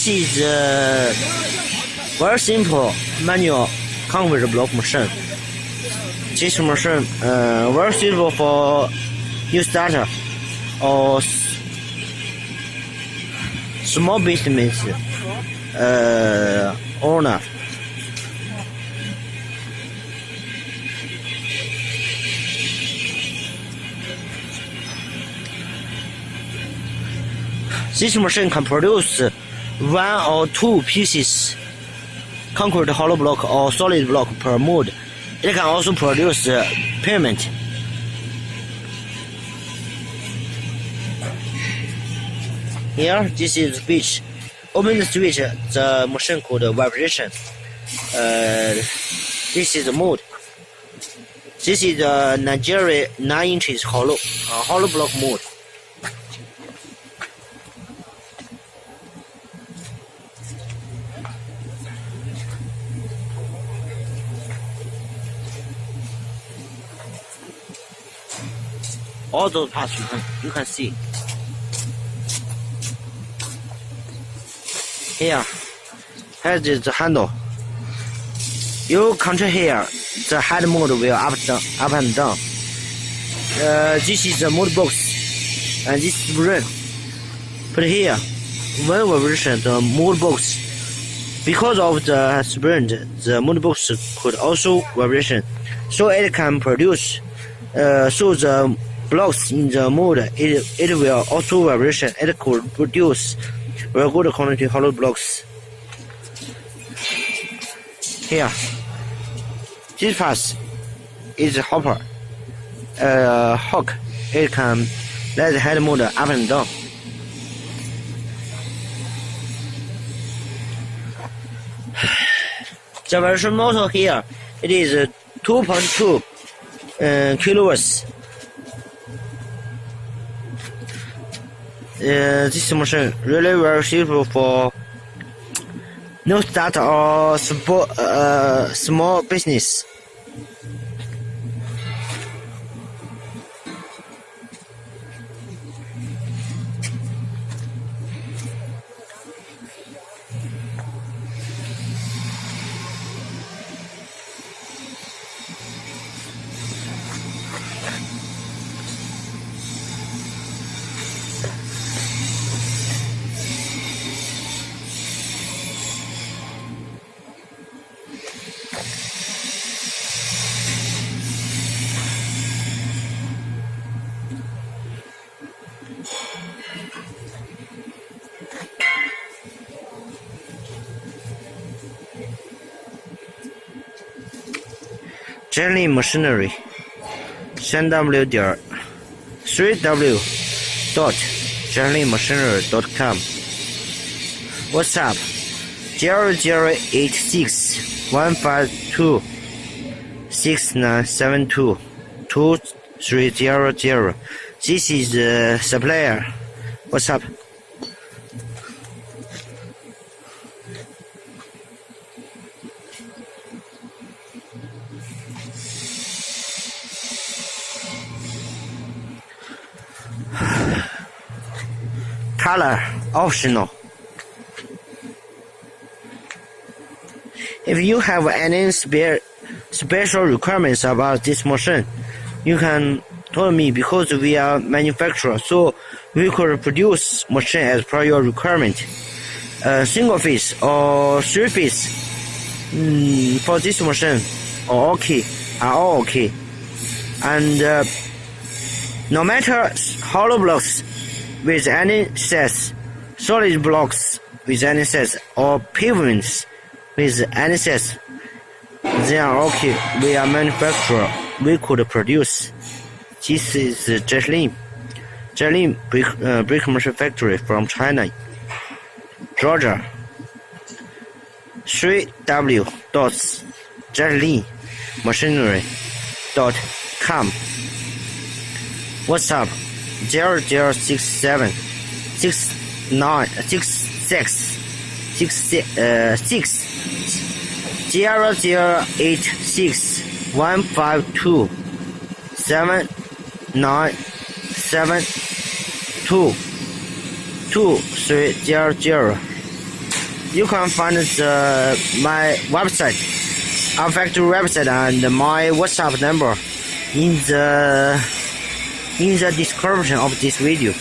This is a very simple manual concrete block machine. This machine very suitable for new starter or small business owner. This machine can produce one or two pieces concrete hollow block or solid block per mold. It can also produce pavement. Here, this is the switch. Open the switch, the machine could vibration. This is the mold. This is the Nigeria 9 inches hollow block mold. All those parts you can see. Here is the handle. You control here, the head mode will up and down. This is the mold box, and this is spring. Put here, when vibration the mold box. Because of the spring, the mold box could also vibration, so it can produce. So the blocks in the mold, it will also vibration. It could produce very good quality hollow blocks. Here, this part is a hopper, hook. It can let the head mold up and down. The version motor here, it is 2.2 kilowatts. This machine really very suitable for new start or small business. GiantLin machinery. 3w.giantlinmachinery.com. WhatsApp 0086 152 6972 2300. This is the supplier. WhatsApp. Color optional. If you have any special requirements about this machine, you can tell me, because we are manufacturer, so we could produce machine as per your requirement. Single phase or three phase for this machine are all okay. And no matter hollow blocks with any size, solid blocks with any size, or pavements with any size, they are okay. We are manufacturer. We could produce. This is GiantLin brick machine factory from China, Georgia. 3w.giantlinmachinery.com. WhatsApp 0067 69 66 0086 152 7972 2300. You can find my website, our factory website, and my WhatsApp number in the description of this video.